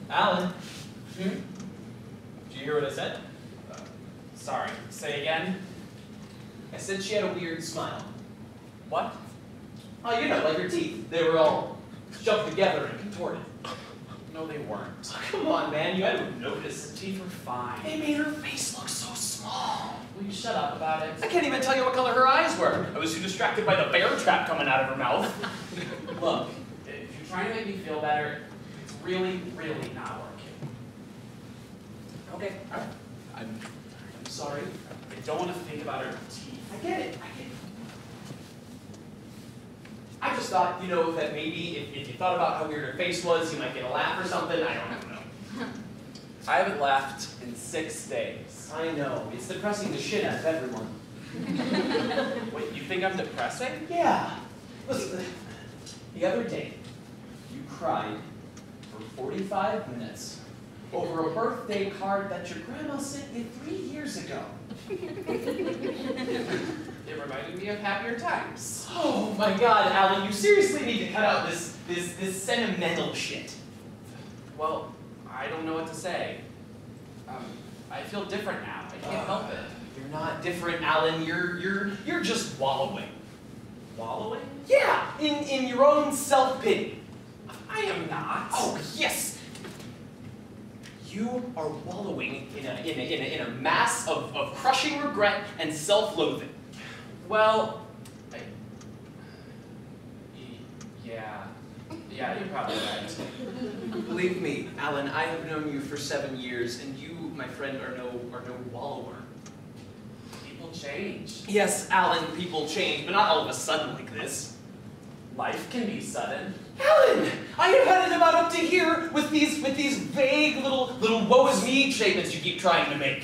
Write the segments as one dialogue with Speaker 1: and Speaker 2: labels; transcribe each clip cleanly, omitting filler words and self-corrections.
Speaker 1: Alan. Did you hear what I said?
Speaker 2: Sorry, say again?
Speaker 1: I said she had a weird smile.
Speaker 2: What?
Speaker 1: Oh, you know, like her teeth. They were all shoved together and contorted.
Speaker 2: No, they weren't.
Speaker 1: Oh, come on, man. You had to notice.
Speaker 2: The teeth were fine.
Speaker 1: They made her face look so small.
Speaker 2: Will you shut up about it?
Speaker 1: I can't even tell you what color her eyes were. I was too distracted by the bear trap coming out of her mouth.
Speaker 2: Look, if you're trying to make me feel better, it's really, really not working.
Speaker 1: Okay, all right.
Speaker 2: I'm sorry. I don't want to think about her teeth.
Speaker 1: I get it. I just thought, you know, that maybe if you thought about how weird her face was, you might get a laugh or something. I don't know.
Speaker 2: I haven't laughed in 6 days.
Speaker 1: I know. It's depressing the shit out of everyone.
Speaker 2: Wait, you think I'm depressing?
Speaker 1: Yeah. Listen, the other day, you cried for 45 minutes over a birthday card that your grandma sent you 3 years ago.
Speaker 2: It reminded me of happier times.
Speaker 1: Oh my God, Alan, you seriously need to cut out this sentimental shit.
Speaker 2: Well, I don't know what to say. I feel different now. I can't help it.
Speaker 1: You're not different, Alan. You're just wallowing.
Speaker 2: Wallowing?
Speaker 1: Yeah, in your own self-pity.
Speaker 2: I am not.
Speaker 1: Oh yes. You are wallowing in a mass of crushing regret and self-loathing.
Speaker 2: Well, yeah, you're probably right.
Speaker 1: Believe me, Alan, I have known you for 7 years, and you, my friend, are no wallower.
Speaker 2: People change.
Speaker 1: Yes, Alan, people change, but not all of a sudden like this.
Speaker 2: Life can be sudden.
Speaker 1: Alan, I have had it about up to here with these vague little woe is me statements you keep trying to make.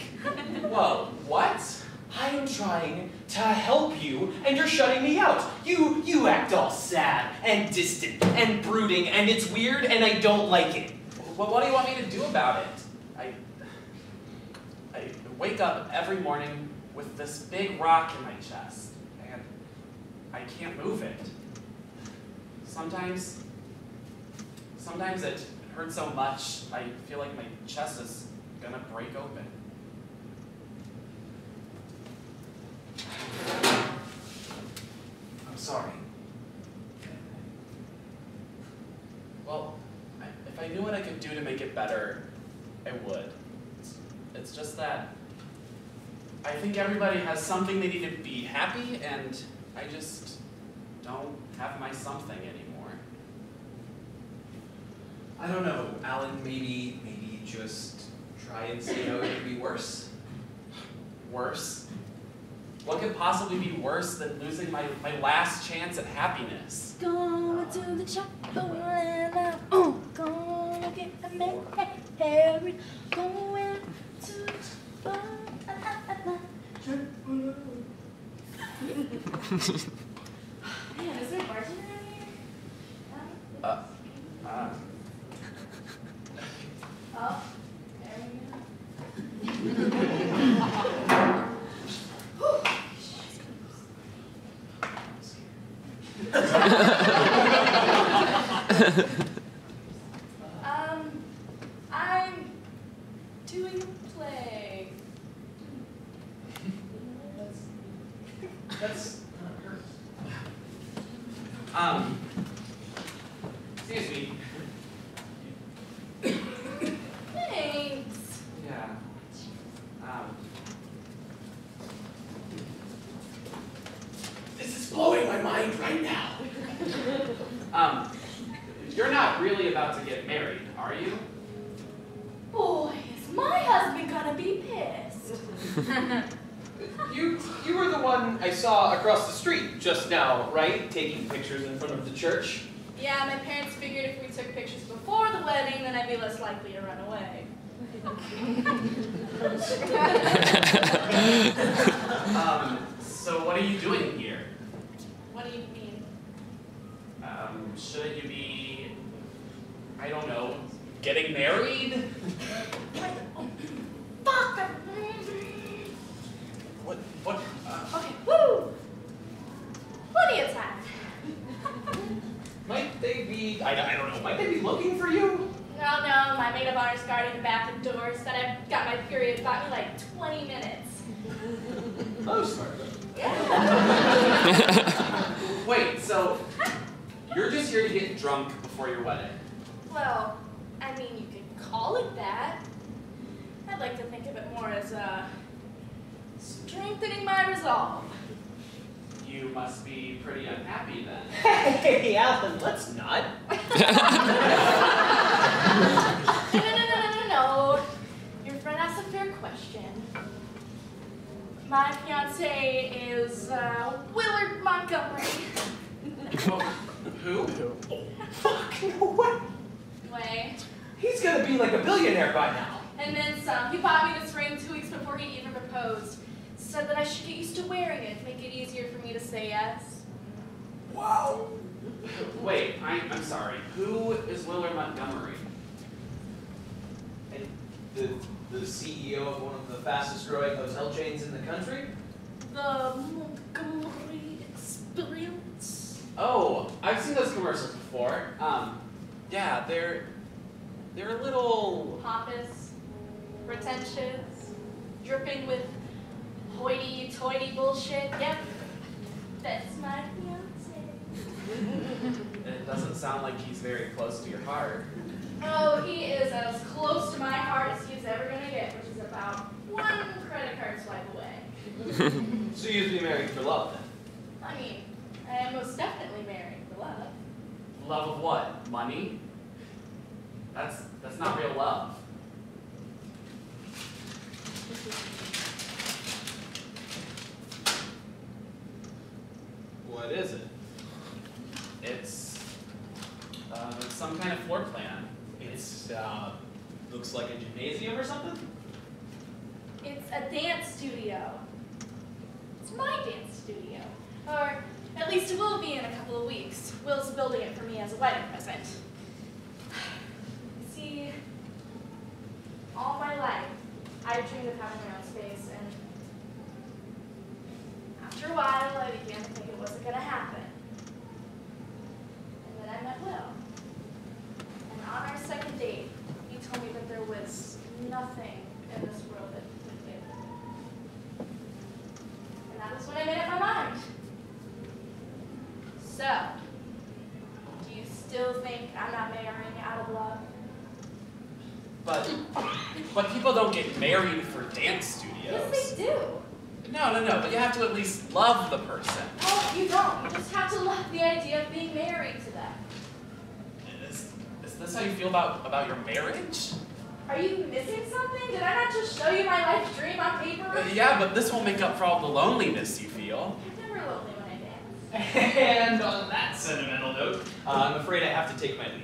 Speaker 2: Whoa, what?
Speaker 1: I am trying to help you, and you're shutting me out. You act all sad and distant and brooding, and it's weird, and I don't like it.
Speaker 2: Well, what do you want me to do about it? I wake up every morning with this big rock in my chest, and I can't move it. Sometimes it hurts so much, I feel like my chest is gonna break open.
Speaker 1: I'm sorry.
Speaker 2: Well, if I knew what I could do to make it better, I would. It's just that I think everybody has something they need to be happy, and I just don't have my something anymore.
Speaker 1: I don't know, Alan, maybe just try and see how it could be worse.
Speaker 2: Worse? What could possibly be worse than losing my last chance at happiness?
Speaker 3: Going to the chapel and I'm gonna get married. Going to the chapel. Man, is there a bartender in here? Oh, there we go. I'm doing a play.
Speaker 1: That's excuse me.
Speaker 3: Thanks.
Speaker 2: Yeah.
Speaker 1: This is blowing my mind right now.
Speaker 2: You're not really about to get married, are you?
Speaker 3: Boy, is my husband gonna be pissed.
Speaker 1: You were the one I saw across the street just now, right? Taking pictures in front of the church.
Speaker 3: Yeah, my parents figured if we took pictures before the wedding, then I'd be less likely to run away.
Speaker 2: So what are you doing here?
Speaker 3: What do you mean?
Speaker 2: Shouldn't you be, I don't know, getting married?
Speaker 3: Fuck!
Speaker 2: What?
Speaker 3: Okay, woo! Plenty of time.
Speaker 1: Might they be, I don't know, might they be looking for you?
Speaker 3: No, no, my maid of honor's guarding the bathroom door said I've got my period, got me like 20 minutes.
Speaker 1: Oh, smart.
Speaker 2: Wait, so you're just here to get drunk before your wedding?
Speaker 3: Well, I mean, you could call it that. I'd like to think of it more as strengthening my resolve.
Speaker 2: You must be pretty unhappy then.
Speaker 1: Hey, Alan, let's not.
Speaker 3: No. Your friend asked a fair question. My fiance is Willard Montgomery.
Speaker 2: Oh, who?
Speaker 1: Fuck, no way.
Speaker 3: Way.
Speaker 1: He's gonna be like a billionaire by now.
Speaker 3: And then some. He bought me this ring 2 weeks before he even proposed. Said that I should get used to wearing it, make it easier for me to say yes.
Speaker 1: Wow.
Speaker 2: Wait, I'm sorry. Who is Willard Montgomery?
Speaker 1: And the CEO of one of the fastest growing hotel chains in the country?
Speaker 3: The Montgomery Experience.
Speaker 2: Oh, I've seen those commercials before. Yeah, they're a little...
Speaker 3: Pompous, pretentious, dripping with hoity-toity bullshit. Yep, that's my fiance.
Speaker 2: It doesn't sound like he's very close to your heart.
Speaker 3: Oh, he is as close to my heart as he's ever gonna get, which is about 1 credit card swipe away.
Speaker 1: So you'd be married for love then?
Speaker 3: I mean, I am most definitely married for love.
Speaker 2: Love of what? Money? That's not real love.
Speaker 1: What is it?
Speaker 2: It's some kind of floor plan.
Speaker 1: It's, looks like a gymnasium or something?
Speaker 3: It's a dance studio. It's my dance studio. Or at least it will be in a couple of weeks. Will's building it for me as a wedding present. See, all my life, I dreamed of having my own space, and after a while, I began to think it wasn't going to happen. And then I met Will. And on our second date, he told me that there was nothing in this world that he could give. And that was when I made up my mind. So, do you still think I'm not marrying out of love?
Speaker 2: But people don't get married for dance studios.
Speaker 3: Yes, they do.
Speaker 2: No, but you have to at least love the person.
Speaker 3: No, you don't. You just have to love the idea of being married to them.
Speaker 2: Is this how you feel about your marriage?
Speaker 3: Are you missing something? Did I not just show you my life dream on paper?
Speaker 2: Yeah, but this won't make up for all the loneliness you feel.
Speaker 3: I'm never lonely when I dance.
Speaker 1: And on that sentimental note, I'm afraid I have to take my leave.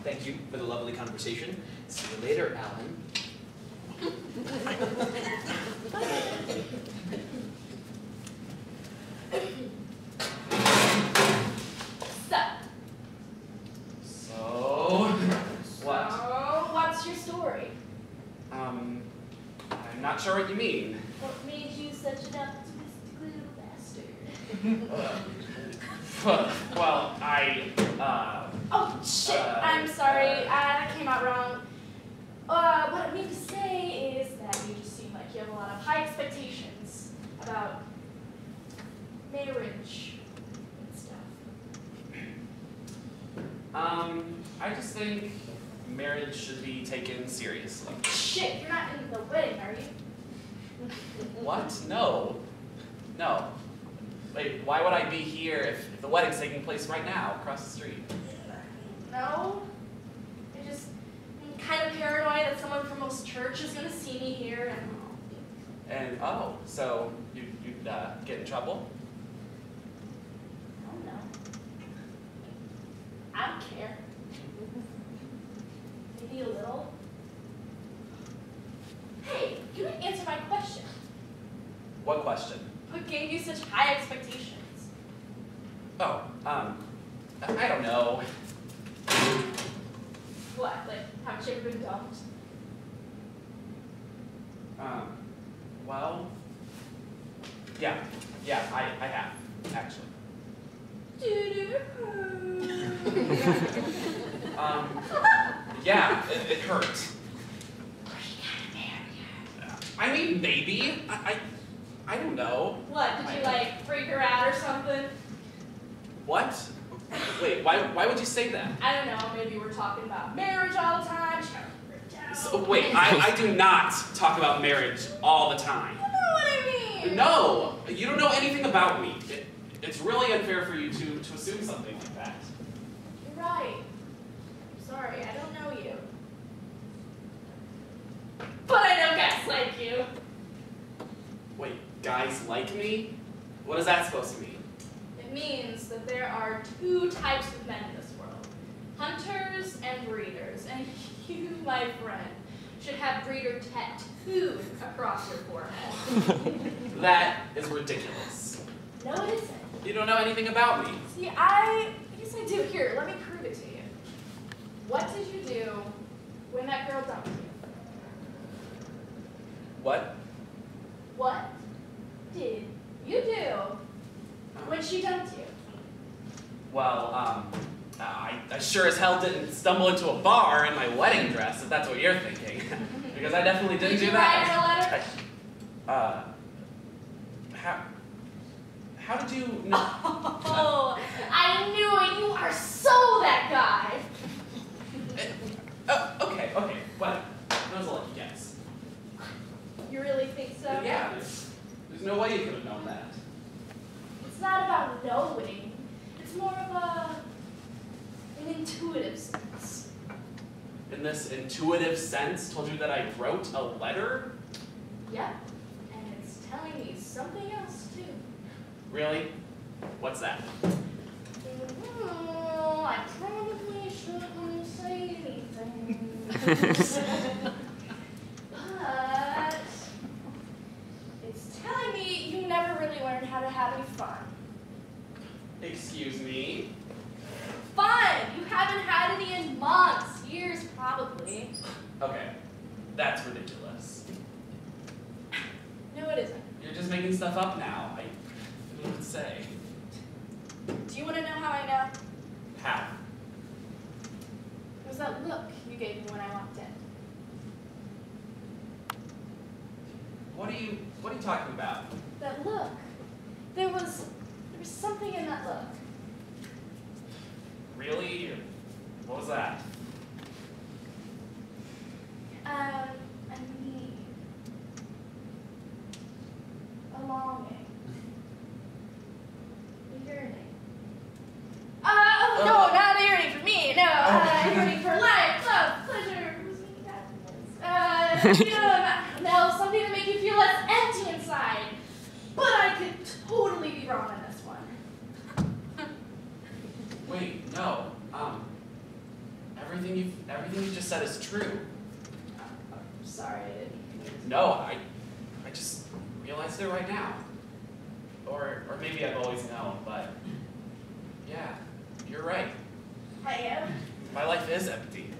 Speaker 1: Thank you for the lovely conversation. See you later, Alan.
Speaker 2: So, what?
Speaker 3: Oh, what's your story?
Speaker 2: I'm not sure what you mean.
Speaker 3: What made you such an optimistic little bastard?
Speaker 2: Well,
Speaker 3: Oh, shit, I'm sorry, that came out wrong. What I mean to say is that you just seem like you have a lot of high expectations about marriage and stuff.
Speaker 2: I just think marriage should be taken seriously.
Speaker 3: Shit, you're not in the wedding, are you?
Speaker 2: What? No. Wait, why would I be here if the wedding's taking place right now, across the street?
Speaker 3: No? I'm kind of paranoid that someone from most church is gonna see me here
Speaker 2: And, oh, so you'd get in trouble?
Speaker 3: I don't know. I don't care. Maybe a little. Hey, you didn't answer my question.
Speaker 2: What question?
Speaker 3: What gave you such high expectations?
Speaker 2: Oh, I don't know.
Speaker 3: What, like, haven't you ever been dumped?
Speaker 2: Well, yeah, I have, actually. Yeah, it hurt.
Speaker 3: Are you gonna marry her?
Speaker 2: I mean, maybe. I don't know.
Speaker 3: What, did you like freak her out or something?
Speaker 2: What? Wait, why would you say that?
Speaker 3: I don't know, maybe we're talking about marriage all the time. She got ripped out.
Speaker 2: So, wait, I do not talk about marriage all the time.
Speaker 3: You know what I mean?
Speaker 2: No, you don't know anything about me. It's really unfair for you to assume something like that.
Speaker 3: You're right. I'm sorry, I don't know you. But I know guys like you.
Speaker 2: Wait, guys like me? What is that supposed to mean?
Speaker 3: It means that there are two types of men in this world. Hunters and breeders. And you, my friend, should have breeder tattooed across your forehead.
Speaker 2: That is ridiculous.
Speaker 3: No, it isn't.
Speaker 2: You don't know anything about me.
Speaker 3: See, I guess I do. Here, let me prove it to you. What did you do when that girl dumped you?
Speaker 2: What?
Speaker 3: What did you do when she dumped you?
Speaker 2: Well, I sure as hell didn't stumble into a bar in my wedding dress, if that's what you're thinking. Because I definitely didn't do that.
Speaker 3: Did you write her a letter?
Speaker 2: How did you know?
Speaker 3: Oh, I knew it. You are so that guy.
Speaker 2: Okay, but that was a lucky guess.
Speaker 3: You really think so?
Speaker 2: Yeah, there's no way you could have known that.
Speaker 3: It's not about knowing. It's more of an intuitive sense.
Speaker 2: In this intuitive sense, told you that I wrote a letter?
Speaker 3: Yep. And it's telling me something else, too.
Speaker 2: Really? What's that?
Speaker 3: I probably shouldn't say anything. But it's telling me you never really learned how to have any fun.
Speaker 2: Excuse me?
Speaker 3: Fun! You haven't had any in months, years probably.
Speaker 2: Okay, that's ridiculous.
Speaker 3: No, it isn't.
Speaker 2: You're just making stuff up now. I don't know what to say.
Speaker 3: Do you want to know how I know?
Speaker 2: How?
Speaker 3: It was that look you gave me when I walked in.
Speaker 2: What are you talking about?
Speaker 3: That look. There was something in that look.
Speaker 2: Really? What was that?
Speaker 3: A need. A longing. A yearning. No, not a yearning for me. No, a yearning for life, love, pleasure, happiness. No, something to make you feel less empty inside. But I could totally be wrong on this one.
Speaker 2: Wait, no. Everything you just said is true.
Speaker 3: I'm sorry, I didn't.
Speaker 2: No, I just realized it right now. Or maybe I've always known, but yeah, you're right.
Speaker 3: I am.
Speaker 2: My life is empty.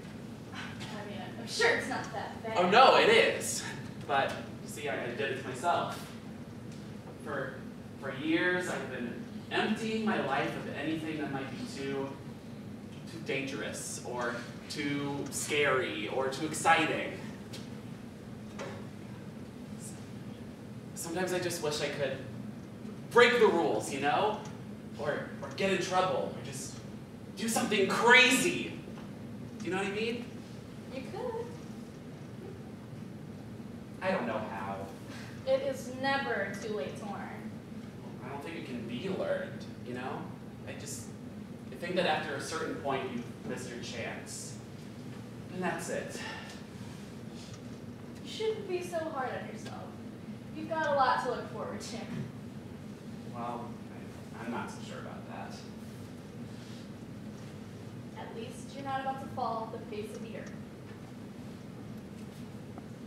Speaker 3: I mean, I'm sure it's not that bad.
Speaker 2: Oh no, it is. But you see, I did it to myself. For years, I've been emptying my life of anything that might be too dangerous, or too scary, or too exciting. Sometimes I just wish I could break the rules, you know? Or get in trouble, or just do something crazy. Do you know what I mean?
Speaker 3: You could.
Speaker 2: I don't know how.
Speaker 3: It is never too late to learn.
Speaker 2: I don't think it can be learned, you know? I think that after a certain point, you've missed your chance. And that's it.
Speaker 3: You shouldn't be so hard on yourself. You've got a lot to look forward to.
Speaker 2: Well, I'm not so sure about that.
Speaker 3: At least you're not about to fall off the face of the earth.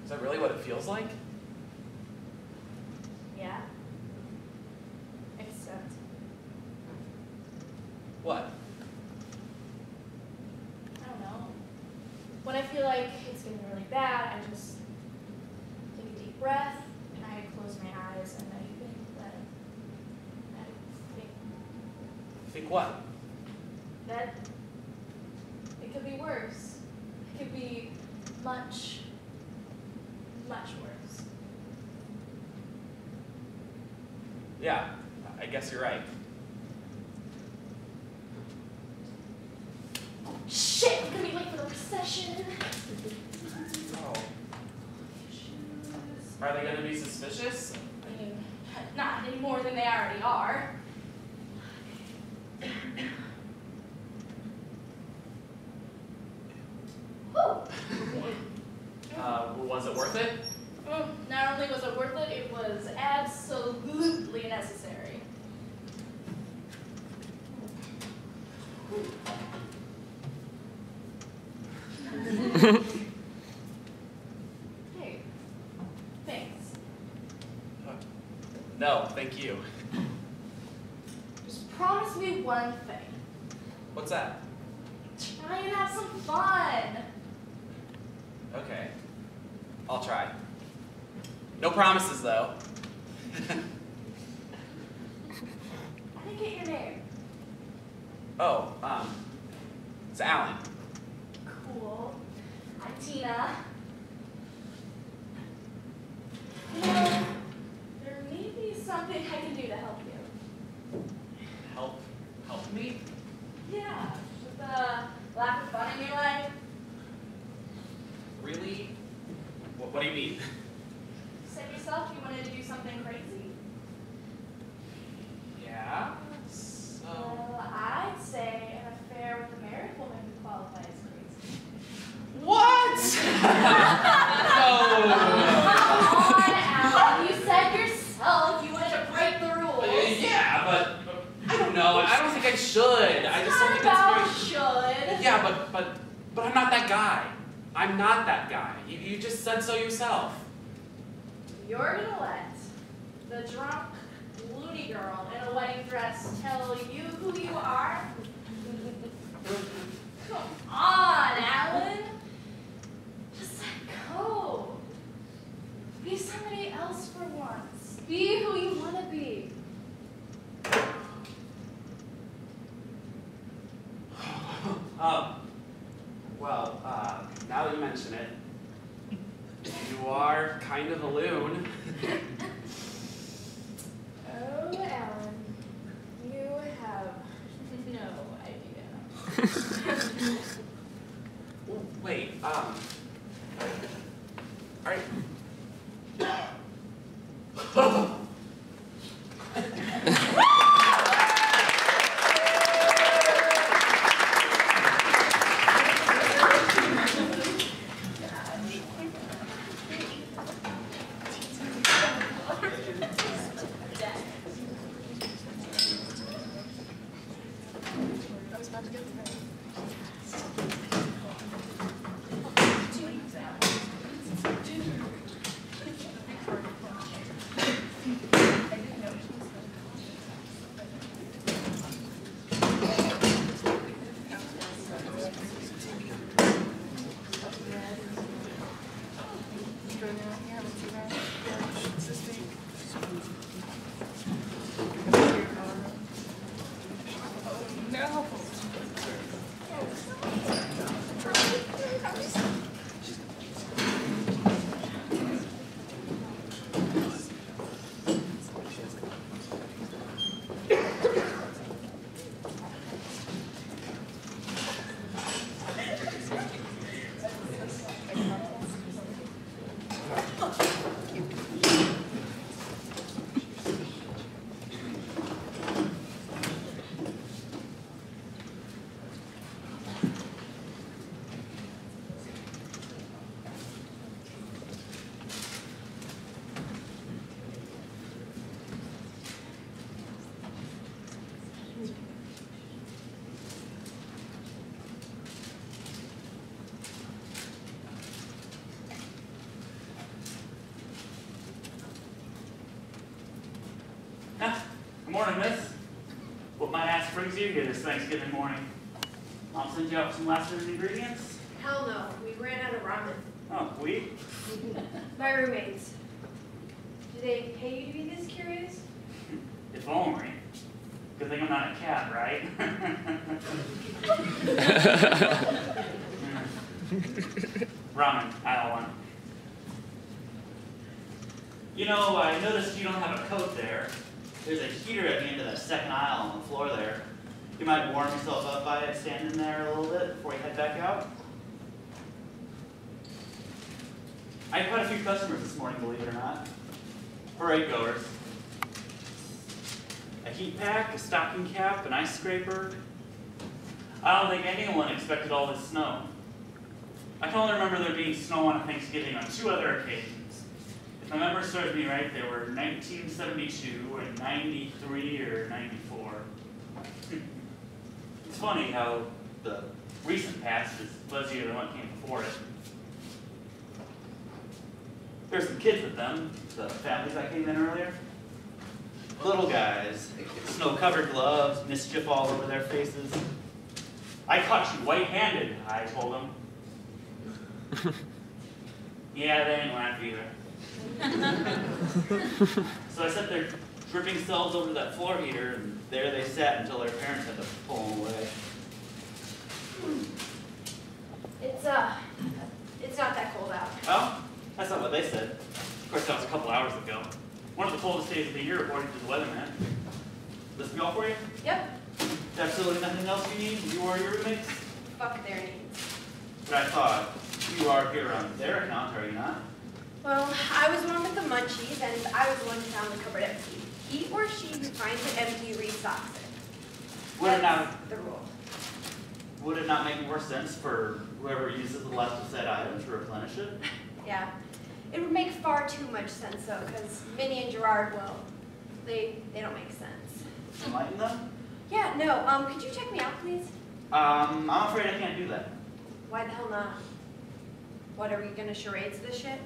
Speaker 2: Is that really what it feels like?
Speaker 3: Yeah? Except,
Speaker 2: What?
Speaker 3: I don't know. When I feel like it's getting really bad, I just take a deep breath, and I close my eyes, and I think that,
Speaker 2: Think what?
Speaker 3: that it could be worse. It could be much, much worse.
Speaker 2: Yeah, I guess you're right.
Speaker 3: Shit, I'm gonna be late for the procession.
Speaker 2: Oh.
Speaker 3: Shoes.
Speaker 2: Are they gonna be suspicious?
Speaker 3: I mean, not any more than they already are. Whew.
Speaker 2: Was it worth it?
Speaker 3: Not only was it worth it, it was absolutely necessary. Hey, thanks.
Speaker 2: No, thank you.
Speaker 3: Just promise me one thing.
Speaker 2: What's that?
Speaker 3: Try and have some fun.
Speaker 2: Okay, I'll try. No promises, though.
Speaker 3: I didn't get your name.
Speaker 2: Oh, it's Alan.
Speaker 3: Cool. I'm Tina. You know, there may be something I can do to help you.
Speaker 2: Help me?
Speaker 3: Yeah, with the lack of fun in your life.
Speaker 2: Really? What do you mean?
Speaker 3: Said yourself you wanted to do something crazy.
Speaker 2: Yeah? So...
Speaker 3: Well, I'd say an affair with a married woman would qualify as crazy.
Speaker 2: What? No!
Speaker 3: Come on, Alan. You said yourself you wanted to break the rules.
Speaker 2: Yeah, but I don't know. I don't think I should. I just don't think that's very...
Speaker 3: should.
Speaker 2: Yeah, but I'm not that guy. I'm not that guy. You just said so yourself.
Speaker 3: You're gonna let the drunk, loony girl in a wedding dress tell you who you are? Come on, Alan. Just let go. Be somebody else for once. Be who you want to be.
Speaker 2: Well, now that you mention it, you are kind of a loon.
Speaker 3: Oh, Alan, you have no idea.
Speaker 2: Wait,
Speaker 4: Good morning, miss. What my ass brings you here this Thanksgiving morning? I'll send you up some last minute ingredients.
Speaker 5: Hell no, we ran out of ramen.
Speaker 4: Oh, we?
Speaker 5: My roommates. Do they pay you to be this curious?
Speaker 4: If only. Good thing I'm not a cat, right? Ramen, aisle 1. You know, I noticed you don't have a coat there. There's a heater at the end of that second aisle on the floor there. You might warm yourself up by it, standing there a little bit before you head back out. I had quite a few customers this morning, believe it or not. Parade goers. A heat pack, a stocking cap, an ice scraper. I don't think anyone expected all this snow. I can only remember there being snow on Thanksgiving on 2 other occasions. If my memory serves me right, they were 1972 and 93 or 94. It's funny how the recent past is fuzzier than what came before it. There's some kids with them, the families that came in earlier. Little guys, snow-covered gloves, mischief all over their faces. I caught you white-handed, I told them. Yeah, they didn't laugh either. So I set their dripping selves over that floor heater, and there they sat until their parents had to pull them away.
Speaker 5: It's not that cold out.
Speaker 4: Oh, that's not what they said. Of course, that was a couple hours ago. One of the coldest days of the year, according to the weatherman. This be all for you?
Speaker 5: Yep.
Speaker 4: Absolutely nothing else you need? You or your roommates?
Speaker 5: Fuck their needs.
Speaker 4: But I thought you are here on their account, are you not?
Speaker 5: Well, I was one with the munchies, and I was the one who found the cupboard empty. He or she who finds it empty restocks it. That's the rule.
Speaker 4: Would it not make more sense for whoever uses the left of said item to replenish it?
Speaker 5: Yeah. It would make far too much sense, though, because Minnie and Gerard, well, they don't make sense.
Speaker 4: Enlighten them?
Speaker 5: Yeah, no, could you check me out, please?
Speaker 4: I'm afraid I can't do that.
Speaker 5: Why the hell not? What, are we gonna charades this shit?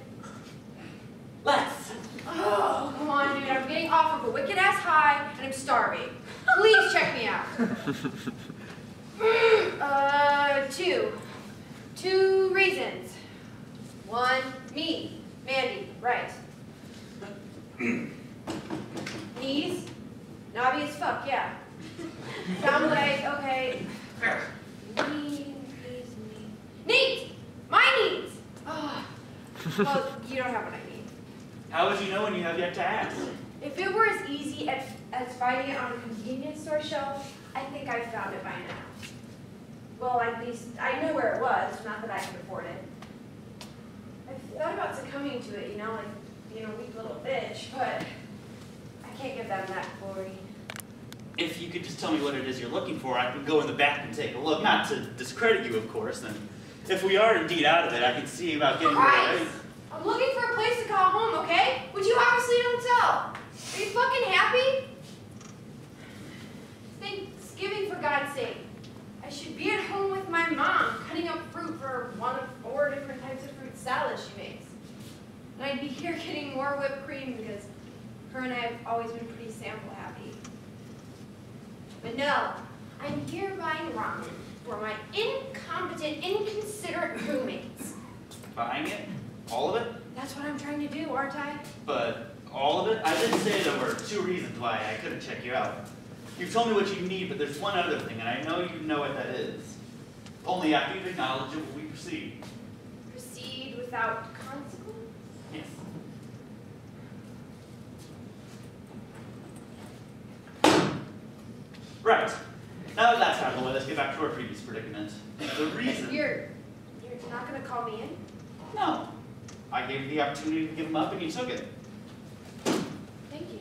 Speaker 4: Let's!
Speaker 5: Oh, come on, dude, I'm getting off of a wicked-ass high, and I'm starving. Please check me out. Two reasons. One, me, Mandy, right. Knees, knobby as fuck, yeah. Found leg, okay. Knees! My knees! Oh. Well, you don't have what I need.
Speaker 4: How would you know when you have yet to ask?
Speaker 5: If it were as easy as finding it on a convenience store shelf, I think I found it by now. Well, at least I know where it was, not that I could afford it. I've thought about succumbing to it, you know, like being a weak little bitch, but I can't give them that glory.
Speaker 4: If you could just tell me what it is you're looking for, I can go in the back and take a look. Not to discredit you, of course, and if we are indeed out of it, I can see about getting
Speaker 5: Christ! I'm looking for a place to call home, okay? Which you obviously don't tell. Are you fucking happy? Thanksgiving, for God's sake. I should be at home with my mom, cutting up fruit for one of 4 different types of fruit salad she makes. And I'd be here getting more whipped cream because her and I have always been pretty sample happy. But no, I'm here buying ramen for my incompetent, inconsiderate roommates.
Speaker 4: Buying it? All of it?
Speaker 5: That's what I'm trying to do, aren't I?
Speaker 4: But all of it? I did say there were 2 reasons why I couldn't check you out. You've told me what you need, but there's one other thing, and I know you know what that is. Only after you've acknowledged it will we proceed.
Speaker 5: Proceed without consequence?
Speaker 4: Yes. Right. Now that that's out of the way, let's get back to our previous predicament. The reason...
Speaker 5: You're not going to call me in?
Speaker 4: No. I gave you the opportunity to give them up, and you took it.
Speaker 5: Thank you.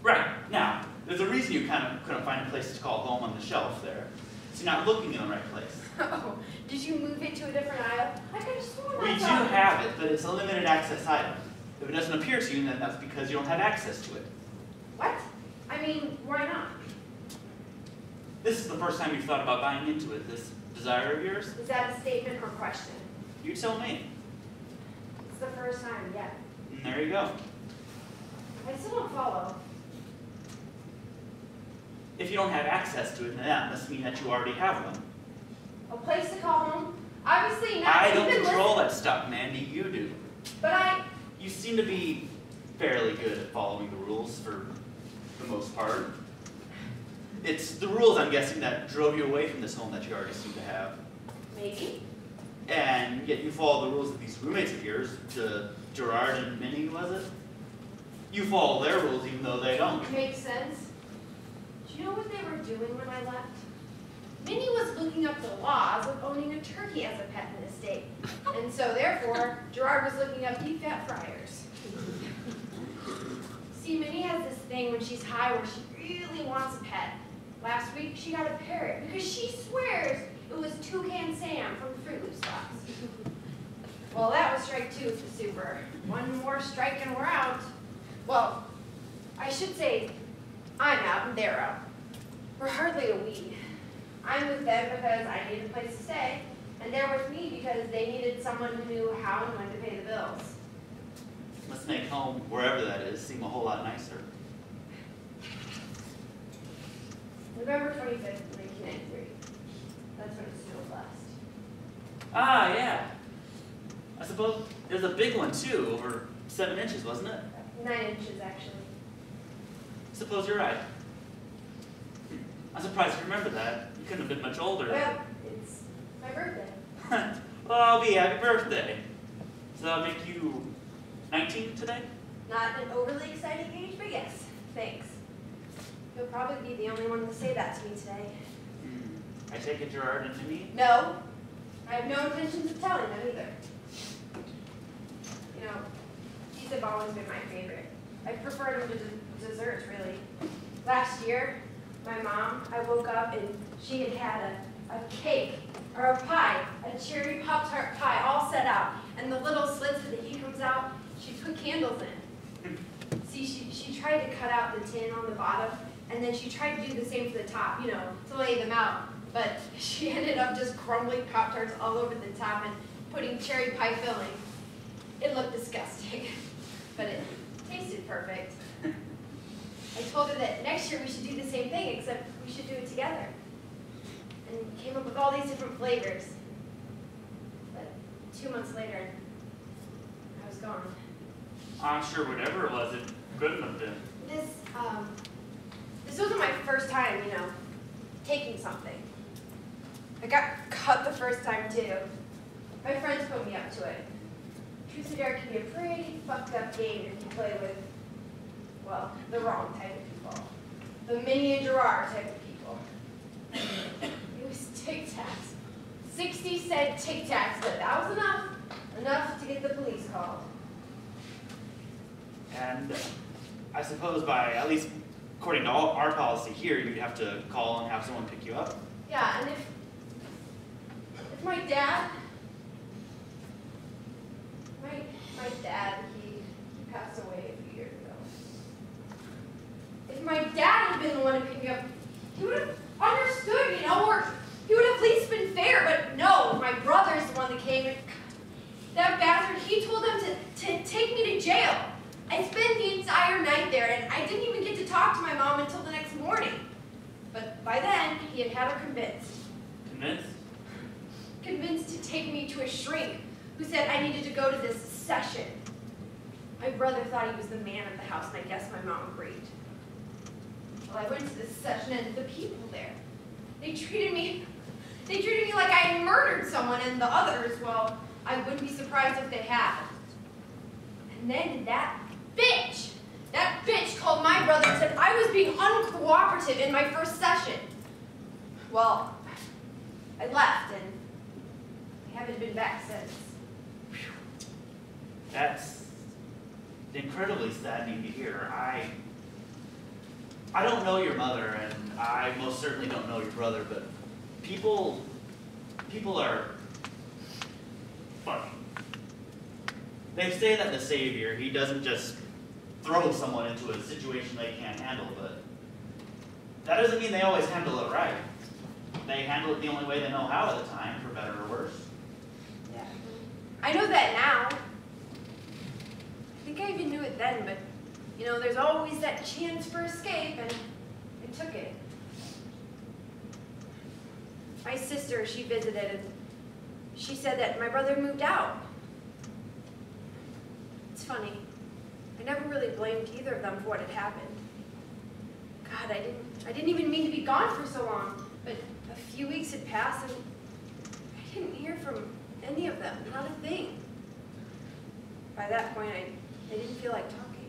Speaker 4: Right. Now, there's a reason you kind of couldn't find a place to call home on the shelf there. So you're not looking in the right place.
Speaker 5: Oh, did you move it to a different aisle? I could have sworn
Speaker 4: We
Speaker 5: I
Speaker 4: do
Speaker 5: saw it.
Speaker 4: have it, but it's a limited access item. If it doesn't appear to you, then that's because you don't have access to it.
Speaker 5: What? I mean, why not?
Speaker 4: This is the first time you've thought about buying into it, this desire of yours?
Speaker 5: Is that a statement or question?
Speaker 4: You tell me.
Speaker 5: It's the first time yet.
Speaker 4: And there you go.
Speaker 5: I still don't follow.
Speaker 4: If you don't have access to it, then that must mean that you already have one.
Speaker 5: A place to call home? Obviously not.
Speaker 4: I don't
Speaker 5: Even
Speaker 4: control
Speaker 5: listen-
Speaker 4: that stuff, Mandy. You do.
Speaker 5: But
Speaker 4: You seem to be fairly good at following the rules for the most part. It's the rules, I'm guessing, that drove you away from this home that you already seem to have.
Speaker 5: maybe.
Speaker 4: And yet you follow the rules of these roommates of yours, to Gerard and Minnie, was it? You follow their rules even though they don't.
Speaker 5: Makes sense. Do you know what they were doing when I left? Minnie was looking up the laws of owning a turkey as a pet in the state. And so therefore, Gerard was looking up deep fat fryers. See, Minnie has this thing when she's high where she really wants a pet. Last week, she got a parrot because she swears it was Toucan Sam from the Fruit Loops box. Well, that was strike 2 with the super. One more strike and we're out. Well, I should say I'm out and they're out. We're hardly a we. I'm with them because I needed a place to stay, and they're with me because they needed someone who knew how and when to pay the bills.
Speaker 4: Let's make home, wherever that is, seem a whole lot nicer.
Speaker 5: November 25th, 1993. That's when it snowed last.
Speaker 4: Ah, yeah. I suppose there's a big one too, over 7 inches, wasn't it?
Speaker 5: 9 inches, actually.
Speaker 4: Suppose you're right. I'm surprised you remember that. You couldn't have been much older.
Speaker 5: Well, it's my birthday.
Speaker 4: Well, I'll be happy birthday. So that'll make you 19 today?
Speaker 5: Not an overly exciting age, but yes, thanks. You'll probably be the only one to say that to me today.
Speaker 4: I take it Gerard and Minnie?
Speaker 5: No, I have no intentions of telling them either. You know, these have always been my favorite. I prefer them to desserts, really. Last year, my mom, I woke up and she had had a cake, or a pie, a cherry Pop-Tart pie, all set out. And the little slits that the heat comes out, she put candles in. See, she tried to cut out the tin on the bottom, and then she tried to do the same for the top, you know, to lay them out. But she ended up just crumbling Pop-Tarts all over the top and putting cherry pie filling. It looked disgusting, but it tasted perfect. I told her that next year we should do the same thing, except we should do it together. And came up with all these different flavors. But 2 months later, I was gone.
Speaker 4: I'm sure whatever it was, it couldn't have been.
Speaker 5: This wasn't my first time, you know, taking something. I got caught the first time, too. My friends put me up to it. Truth or Dare can be a pretty fucked up game if you play with, well, the wrong type of people. The Minnie and Gerard type of people. It was tic-tacs. 60-cent tic-tacs, but that was enough. Enough to get the police called.
Speaker 4: And I suppose by, at least according to our policy here, you'd have to call and have someone pick you up.
Speaker 5: Yeah, and if my dad, my dad, he passed away a few years ago. If my dad had been the one to pick me up, he would have understood, you know, or he would have at least been fair, but no, my brother's the one that came, and that bastard, he told them to take me to jail. I spent the entire night there, and I didn't even get to talk to my mom until the next morning. But by then, he had her convinced.
Speaker 4: Convinced?
Speaker 5: Convinced to take me to a shrink who said I needed to go to this session. My brother thought he was the man of the house, and I guess my mom agreed. Well, I went to this session, and the people there, they treated me like I had murdered someone, and the others, well, I wouldn't be surprised if they had. And then that bitch called my brother and said I was being uncooperative in my first session. Well, I left, and I haven't been back since.
Speaker 4: That's incredibly saddening to hear. I don't know your mother, and I most certainly don't know your brother, but people are funny. They say that the Savior, he doesn't just throw someone into a situation they can't handle, but that doesn't mean they always handle it right. They handle it the only way they know how at the time, for better or worse.
Speaker 5: Yeah. I know that now. I think I even knew it then, but, you know, there's always that chance for escape, and I took it. My sister, she visited, and she said that my brother moved out. It's funny. I never really blamed either of them for what had happened. God, I didn't even mean to be gone for so long, but a few weeks had passed, and I didn't hear from any of them, not a thing. By that point, I didn't feel like talking.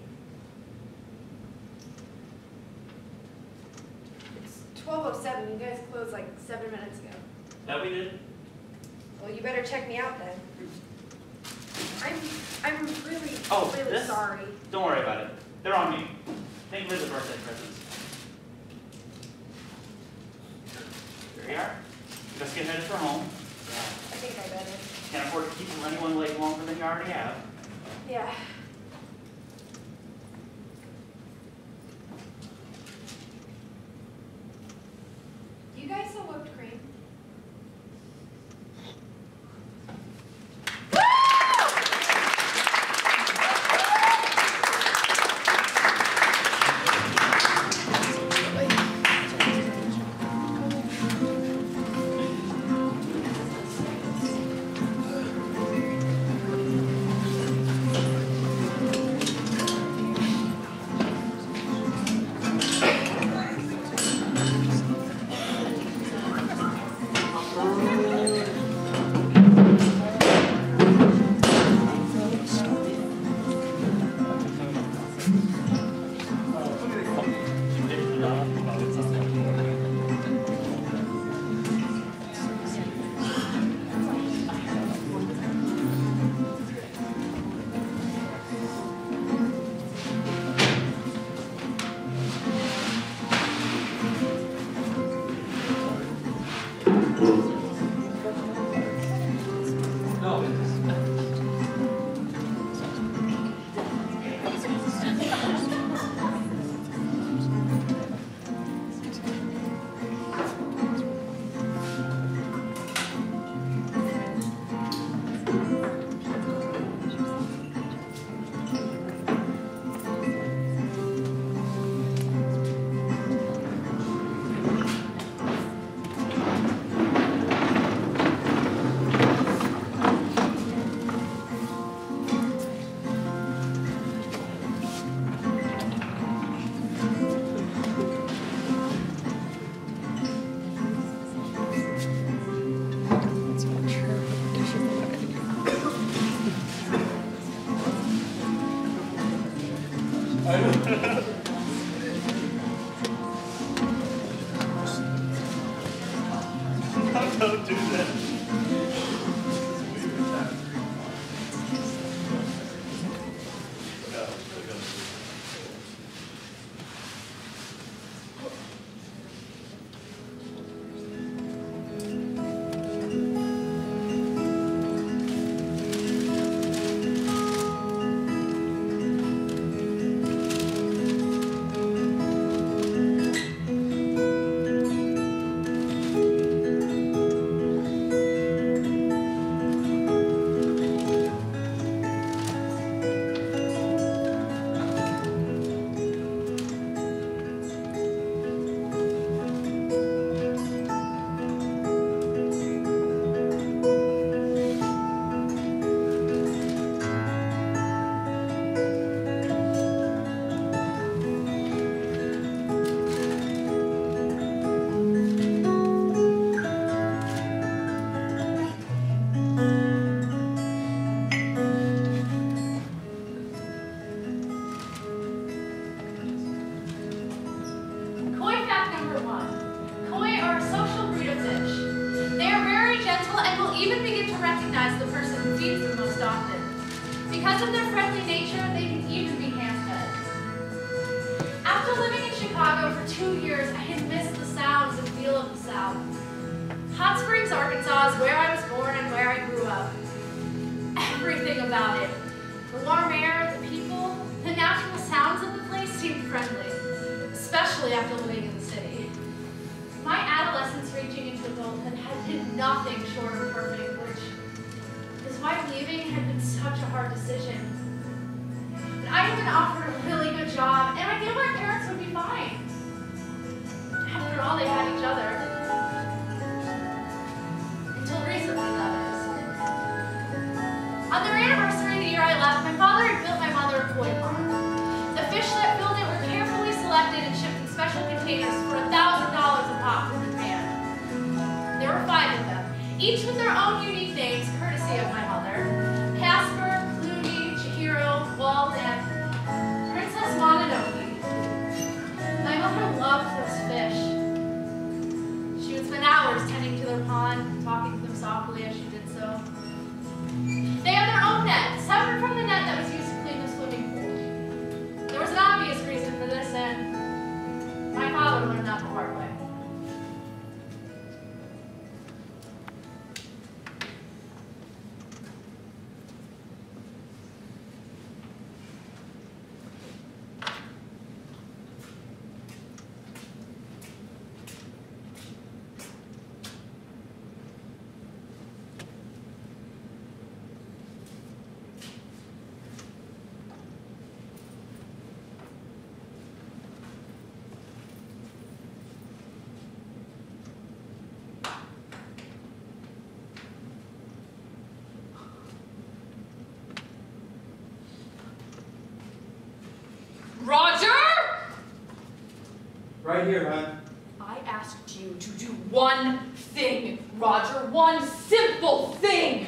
Speaker 5: It's 12:07. You guys closed like 7 minutes ago.
Speaker 4: That we did?
Speaker 5: Well, you better check me out then. I'm really,
Speaker 4: Oh,
Speaker 5: really
Speaker 4: this?
Speaker 5: sorry.
Speaker 4: Don't worry about it. They're on me. Thank you for the birthday presents. There you are. Let's get headed for home.
Speaker 5: I think I better.
Speaker 4: Can't afford to keep anyone late longer than you already have.
Speaker 5: Yeah. You guys sell whipped cream?
Speaker 4: Don't do that.
Speaker 3: Because of their friendly nature, they can even be hand-fed. After living in Chicago for 2 years, I had missed the sounds and feel of the South. Hot Springs, Arkansas is where I was born and where I grew up. Everything about it. The warm air, the people, the natural sounds of the place seemed friendly, especially after living in the city. My adolescence reaching into adulthood had been nothing short of perfect, which is why leaving had been such a hard decision. And I had been offered a really good job, and I knew my parents would be fine. After all, they had each other. Until recently, that is. On their anniversary, the year I left, my father had built my mother a koi pond. The fish that filled it were carefully selected and shipped in special containers for $1,000 a pop from Japan. There were 5 of them, each with their own unique names, courtesy softly as she did so. They have their own net, separate from the net that was used to clean the swimming pool. There was an obvious reason for this, and my father learned that the hard way. Roger!
Speaker 6: Right here, hon.
Speaker 3: I asked you to do one thing, Roger. One simple thing!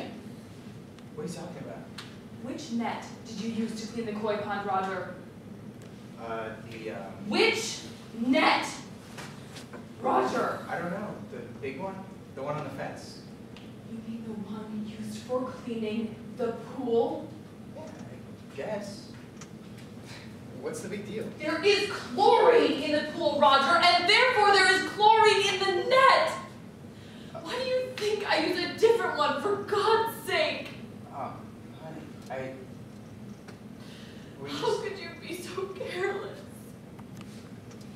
Speaker 6: What are you talking about?
Speaker 3: Which net did you use to clean the koi pond, Roger? Which net? Roger!
Speaker 6: I don't know. The big one? The one on the fence?
Speaker 3: You mean the one used for cleaning the pool?
Speaker 6: Yeah, I guess. What's the big deal?
Speaker 3: There is chlorine in the pool, Roger, and therefore there is chlorine in the net! Why do you think I use a different one, for God's sake?
Speaker 6: Oh, honey,
Speaker 3: How could you be so careless?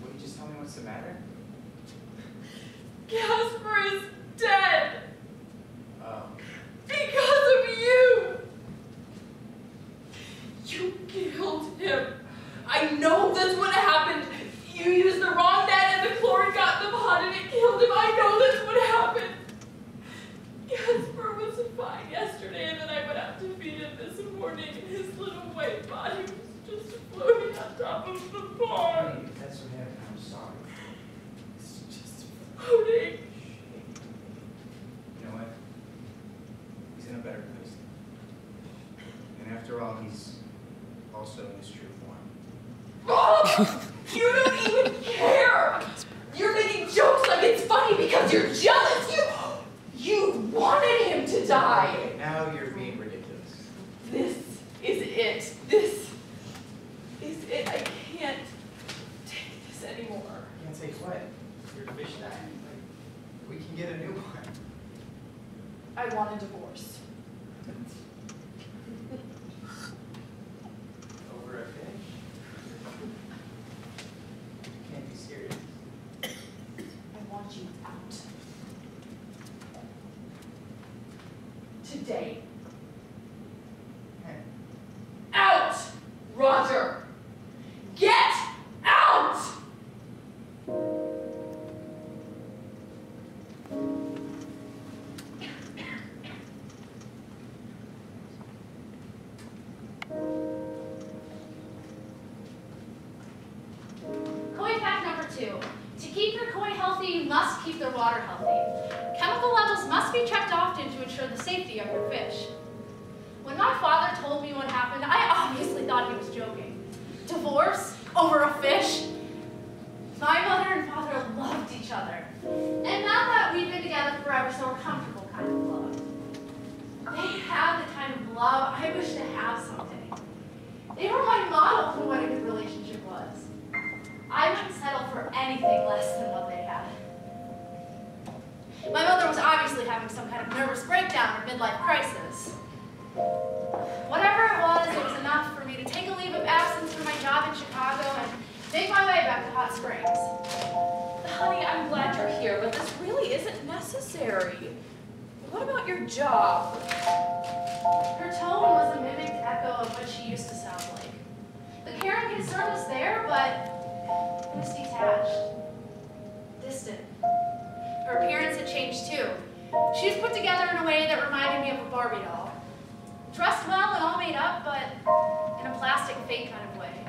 Speaker 6: Will you just tell me what's the matter?
Speaker 3: Casper is dead!
Speaker 6: Oh.
Speaker 3: Because of you! You killed him. I know that's what happened. You used the wrong net and the chlorine got in the pond and it killed him. I know that's what happened. Casper was fine yesterday and then I went out to feed him this morning and his little white body was just floating on top of the pond.
Speaker 6: Honey, if that's what happened, I'm sorry.
Speaker 3: It's just floating.
Speaker 6: You know what? He's in a better place. And after all, he's also in his true form.
Speaker 3: Oh, you don't even care! You're making jokes like it's funny because you're jealous! You wanted him to die!
Speaker 6: Now you're being ridiculous.
Speaker 3: This is it. This is it. I can't take this anymore.
Speaker 6: Can't take what? Your fish died? Like, we can get a new one.
Speaker 3: I want a divorce.
Speaker 6: Over a fish? Can't be serious.
Speaker 3: I want you out. Today.
Speaker 6: Hey.
Speaker 3: Out! Roger! Get out! Koi fact number 2. To keep your koi healthy, you must keep their water healthy. Chemical levels must be checked often to ensure the safety of your fish. When my father told me what happened, I obviously thought he was joking. Divorce over a fish? My mother and father loved each other. And not that we've been together forever, so we're comfortable kind of love. They have the kind of love I wish to have someday. They were my model for what a good relationship was. I wouldn't settle for anything less than what they had. My mother was obviously having some kind of nervous breakdown or midlife crisis. Whatever it was enough for me to take a leave of absence from my job in Chicago and make my way back to Hot Springs. Honey, I'm glad you're here, but this really isn't necessary. What about your job? Her tone was a mimicked echo of what she used to sound like. The care and concern was there, but it was detached, distant. Her appearance had changed too. She was put together in a way that reminded me of a Barbie doll. Dressed well and all made up, but in a plastic fake kind of way.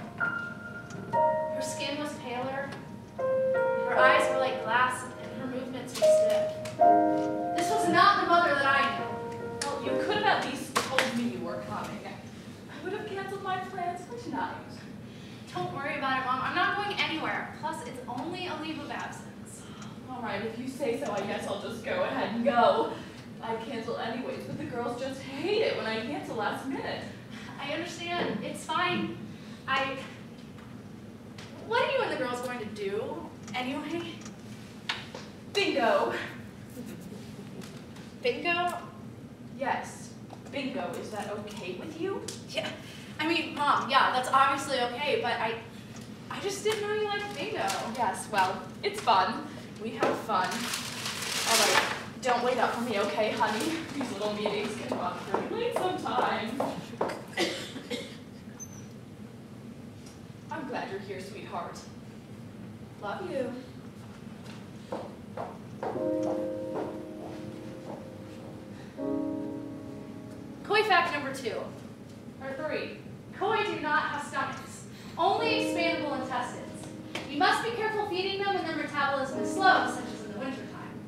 Speaker 3: Her skin was paler, her eyes were like glass, and her movements were stiff. This was not the mother that I knew. Well, you could have at least told me you were coming. I would have canceled my plans for tonight. Don't worry about it, Mom. I'm not going anywhere. Plus, it's only a leave of absence. All right, if you say so, I guess I'll just go ahead and go.
Speaker 7: I cancel anyways, but the girls just hate it when I cancel last minute.
Speaker 3: I understand. It's fine. What are you and the girls going to do, anyway?
Speaker 7: Bingo.
Speaker 3: Bingo?
Speaker 7: Yes. Bingo. Is that okay with you?
Speaker 3: Yeah. I mean, Mom, yeah, that's obviously okay, but I just didn't know you liked bingo.
Speaker 7: Yes, well, it's fun. We have fun. All right, don't wait up for me, okay, honey? These little meetings can run pretty late sometimes. I'm glad you're here, sweetheart. Love you.
Speaker 3: Koi fact number 2, or 3. Koi do not have stomachs, only expandable intestines. You must be careful feeding them when their metabolism is slow, such as in the wintertime.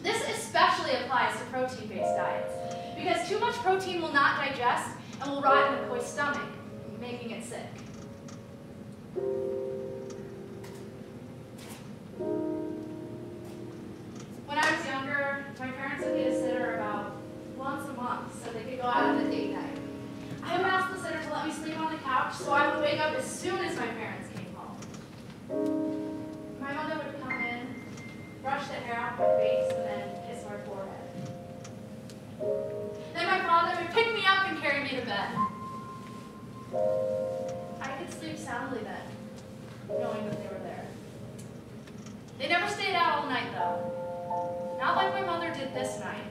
Speaker 3: This especially applies to protein-based diets, because too much protein will not digest and will rot in the koi's stomach, making it sick. When I was younger, my parents would get a sitter about once a month so they could go out on a date night. I would ask the sitter to let me sleep on the couch so I would wake up as soon as my parents came home. My mother would come in, brush the hair off my face, and then kiss my forehead. Then my father would pick me up and carry me to bed. I could sleep soundly then, knowing that they were there. They never stayed out all night though. Not like my mother did this night.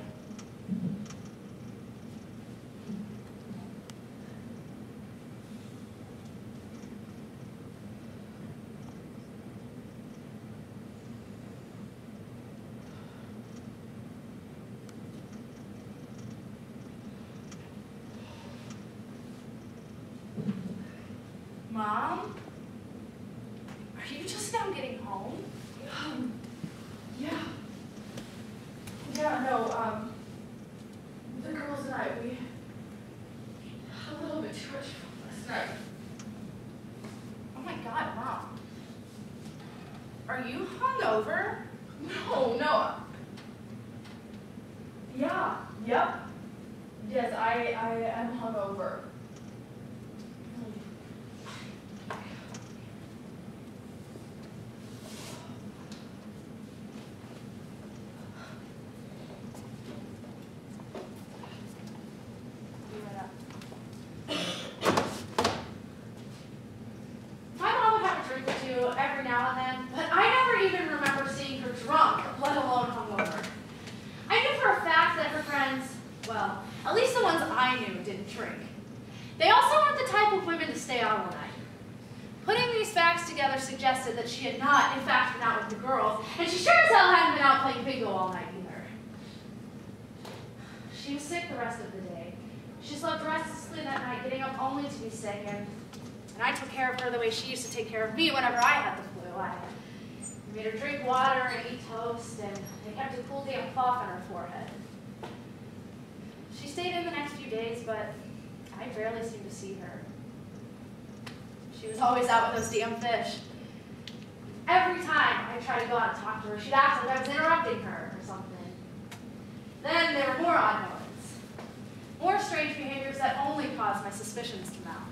Speaker 3: Mom? Are you just now getting home?
Speaker 7: Yeah. Yeah, no, the girls and I, we had a little bit too much fun last night.
Speaker 3: Oh my God, Mom. Are you hungover?
Speaker 7: No. Yeah, yep. Yes, I am hungover.
Speaker 3: My mom would have a drink or two every now and then, but I never even remember seeing her drunk, let alone hungover. I knew for a fact that her friends, well, at least the ones I knew, didn't drink. They also weren't the type of women to stay out all night. Putting these facts together suggested that she had not, in fact, been out with the girls, and she sure as hell hadn't been out playing bingo all night either. She was sick the rest of the day. She slept restlessly that night, getting up only to be sick, and I took care of her the way she used to take care of me whenever I had the flu. I made her drink water and eat toast, and I kept a cool damp cloth on her forehead. She stayed in the next few days, but I rarely seemed to see her. She was always out with those damn fish. Every time I tried to go out and talk to her, she'd act like I was interrupting her or something. Then there were more odd moments. More strange behaviors that only caused my suspicions to mount.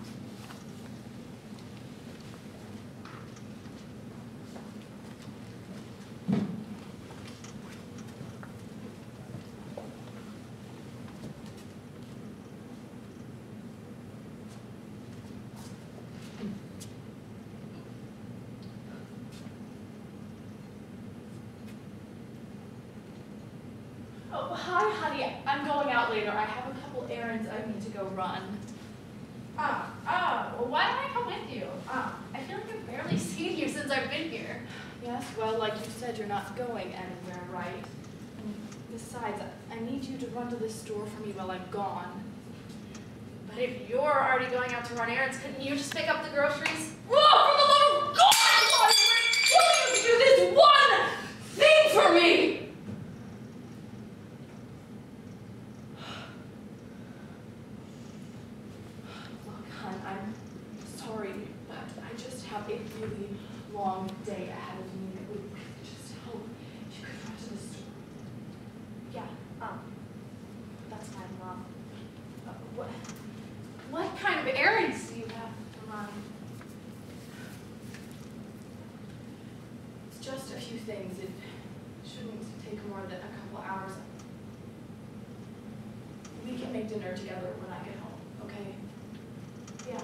Speaker 7: Oh, hi, honey. I'm going out later. I have a couple errands I need to go run.
Speaker 3: Well, why don't I come with you? I feel like I've barely seen you since I've been here.
Speaker 7: Yes, well, like you said, you're not going anywhere, right? And besides, I need you to run to the store for me while I'm gone.
Speaker 3: But if you're already going out to run errands, couldn't you just pick up the groceries? Oh, for the love of God! Why will you do this one thing for me?
Speaker 7: Look, hon, I'm sorry, but I just have a really long day ahead of me. It would just help if you could run to the store.
Speaker 3: Yeah,
Speaker 7: take more than a couple hours. We can make dinner together when I get home, okay?
Speaker 3: Yeah.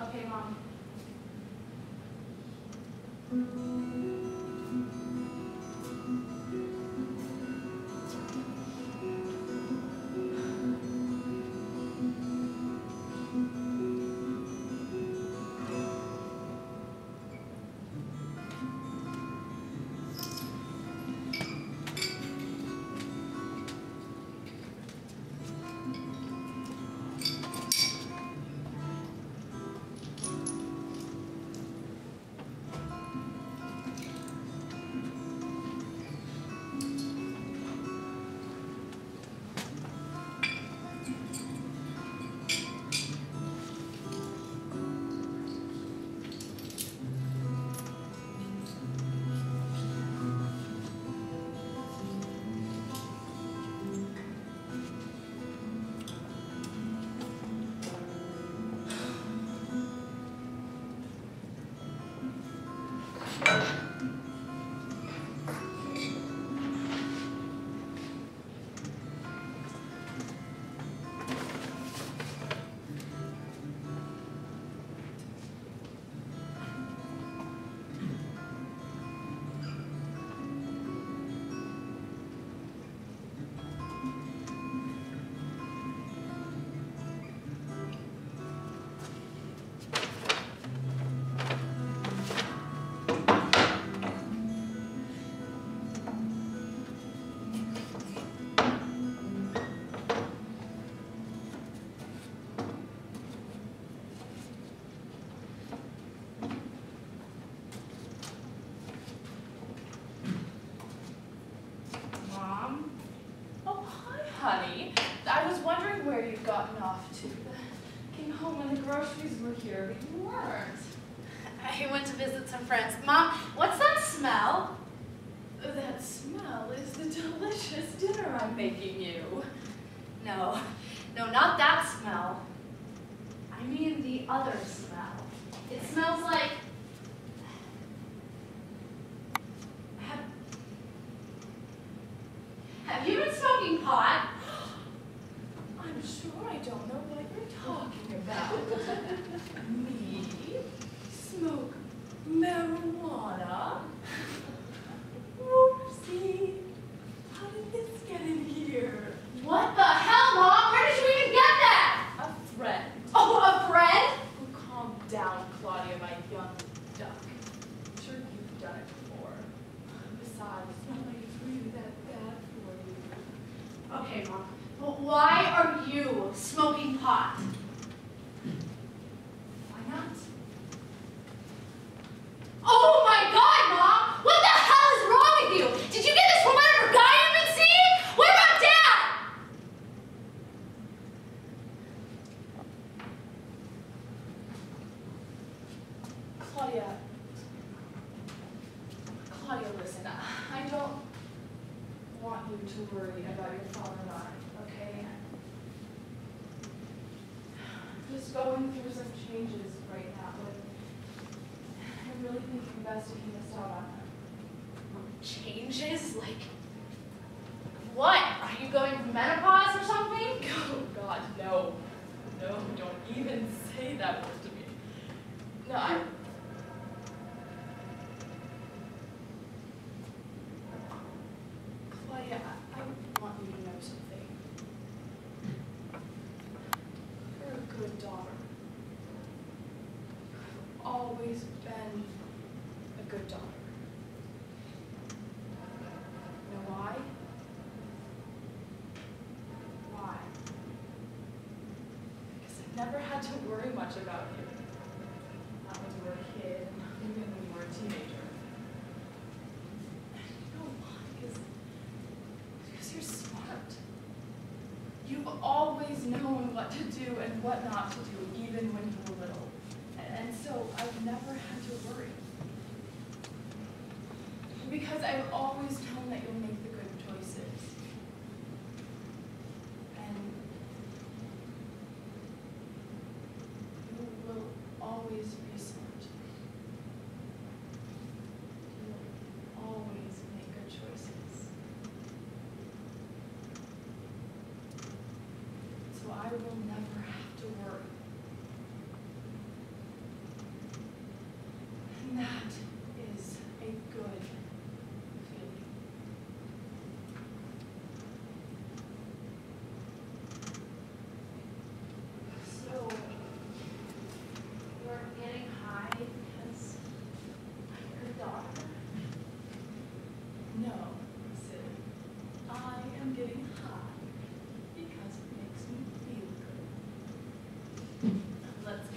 Speaker 3: Okay, Mom.
Speaker 7: Mom? Oh, hi, honey. I was wondering where you'd gotten off to. Came home and the groceries were here, but you weren't.
Speaker 3: I went to visit some friends. Mom, what's that smell?
Speaker 7: That smell is the delicious dinner I'm making you.
Speaker 3: No, not that smell. I mean the other smell. It smells like... Have you been smoking pot?
Speaker 7: I'm sure I don't know what you're talking about. Me? Smoke marijuana? Oopsie. How did this get in here?
Speaker 3: What the hell, Mom? Where did you even get that?
Speaker 7: A friend.
Speaker 3: Oh, a friend?
Speaker 7: Oh, calm down, Claudia, my young duck. I'm sure you've done it before. Besides, nobody's really that bad for you.
Speaker 3: Okay, Mom. But why are you smoking pot?
Speaker 7: Why not?
Speaker 3: Oh my God, Mom! What the hell is wrong with you? Did you get this from whatever guy you've been seeing? What about Dad?
Speaker 7: Claudia, listen, I don't want you to worry about your father and I, okay? I'm just going through some changes right now, but I really think it's best to keep us out on them.
Speaker 3: Changes? Like what? Are you going through menopause or something?
Speaker 7: Oh God, no. No, don't even say that word to me. No, Claudia, I want you to know something. You're a good daughter. You've always been a good daughter. You know why? Why? Because I never had to worry much about you. Not when you were a kid, and even when you were a teenager. And you know why? Because you're smart. You've always known what to do and what not to do, even when you were little. And so I've never had to worry. Because I've always known that you'll make the good choices. And you will always be smart. You will always make good choices.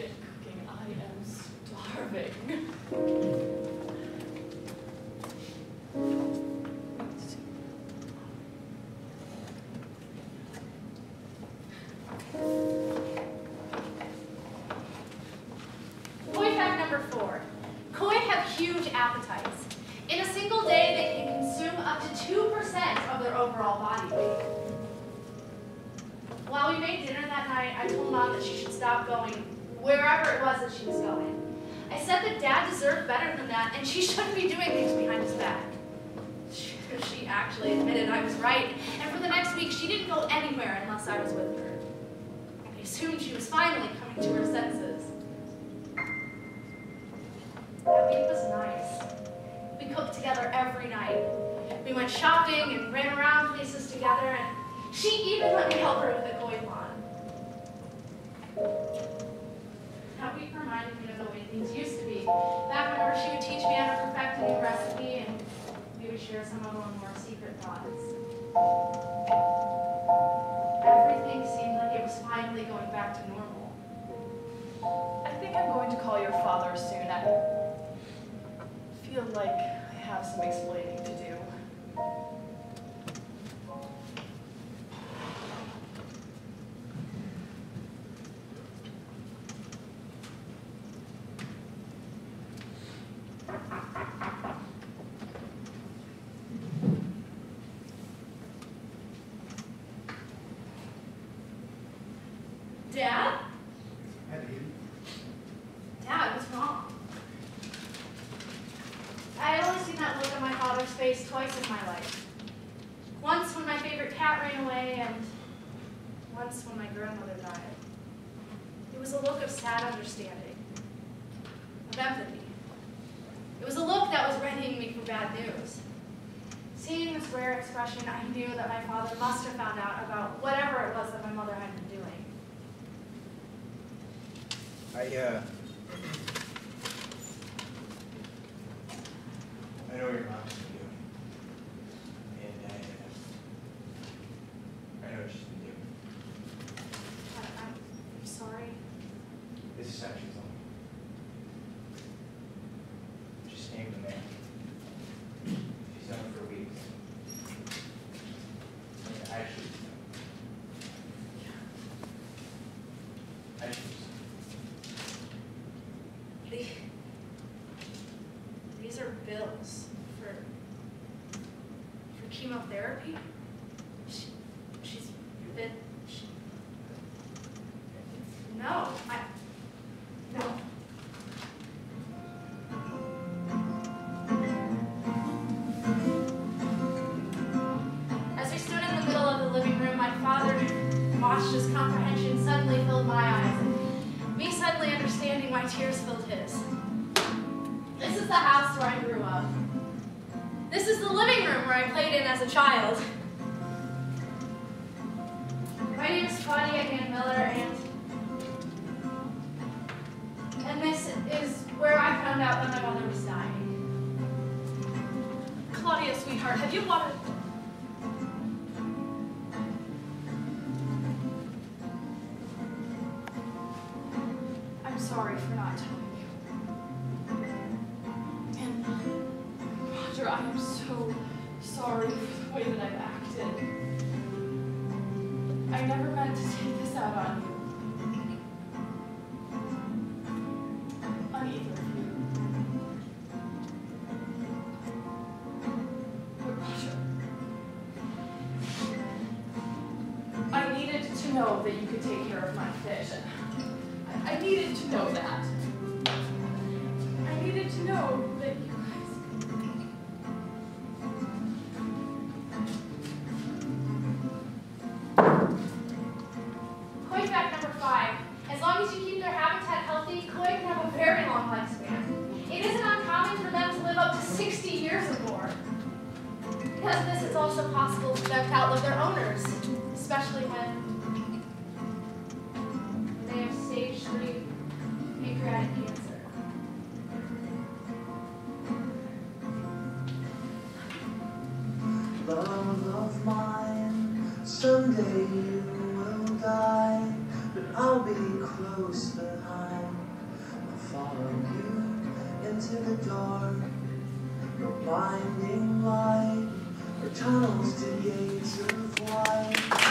Speaker 7: get cooking. I am starving.
Speaker 3: Koi fact number 4. Koi have huge appetites. In a single day, they can consume up to 2% of their overall body weight. While we made dinner that night, I told Mom that she should stop going wherever it was that she was going. I said that Dad deserved better than that, and she shouldn't be doing things behind his back. She actually admitted I was right, and for the next week, she didn't go anywhere unless I was with her. I assumed she was finally coming to her senses. That week was nice. We cooked together every night. We went shopping and ran around places together, and she even let me help her with the koi pond. That week reminded me of the way things used to be. Back whenever she would teach me how to perfect a new recipe, and we would share some of our more secret thoughts. Everything seemed like it was finally going back to normal.
Speaker 7: I think I'm going to call your father soon. I feel like I have some explaining to do.
Speaker 3: Dad?
Speaker 6: Eddie,
Speaker 3: Dad, what's wrong? I had only seen that look on my father's face twice in my life. Once when my favorite cat ran away, and once when my grandmother died. It was a look of sad understanding, of empathy. It was a look that was readying me for bad news. Seeing this rare expression, I knew that my father must have found out about whatever it was that my mother had been doing.
Speaker 6: I know what your mom's been doing. And I know what she's been doing.
Speaker 3: I'm sorry.
Speaker 6: This is how she's on. She's staying with me. She's done it for weeks. And I should.
Speaker 3: These are bills for chemotherapy. She's been. No. As we stood in the middle of the living room, my father watched as comprehension suddenly filled my eyes, and me suddenly understanding, my tears filled his. This is the house where I grew up. This is the living room where I played in as a child. My name is Claudia Ann Miller, and this is where I found out that my mother was dying.
Speaker 7: Claudia, sweetheart, have you wanted... I'm sorry for not telling you. And Roger, I am so sorry for the way that I've acted. I never meant to take this out on you. On either of you. But Roger, I needed to know that you could take care of my fish. I needed to know that. I needed to know that you guys...
Speaker 3: Koi fact number 5. As long as you keep their habitat healthy, koi can have a very long lifespan. It isn't uncommon for them to live up to 60 years or more. Because of this, it's also possible for them to outlive their owners, especially when they have stage 3 pancreatic cancer.
Speaker 8: Love of mine, someday you will die, but I'll be close behind. follow you into the dark. No blinding light or tunnels to gates of white.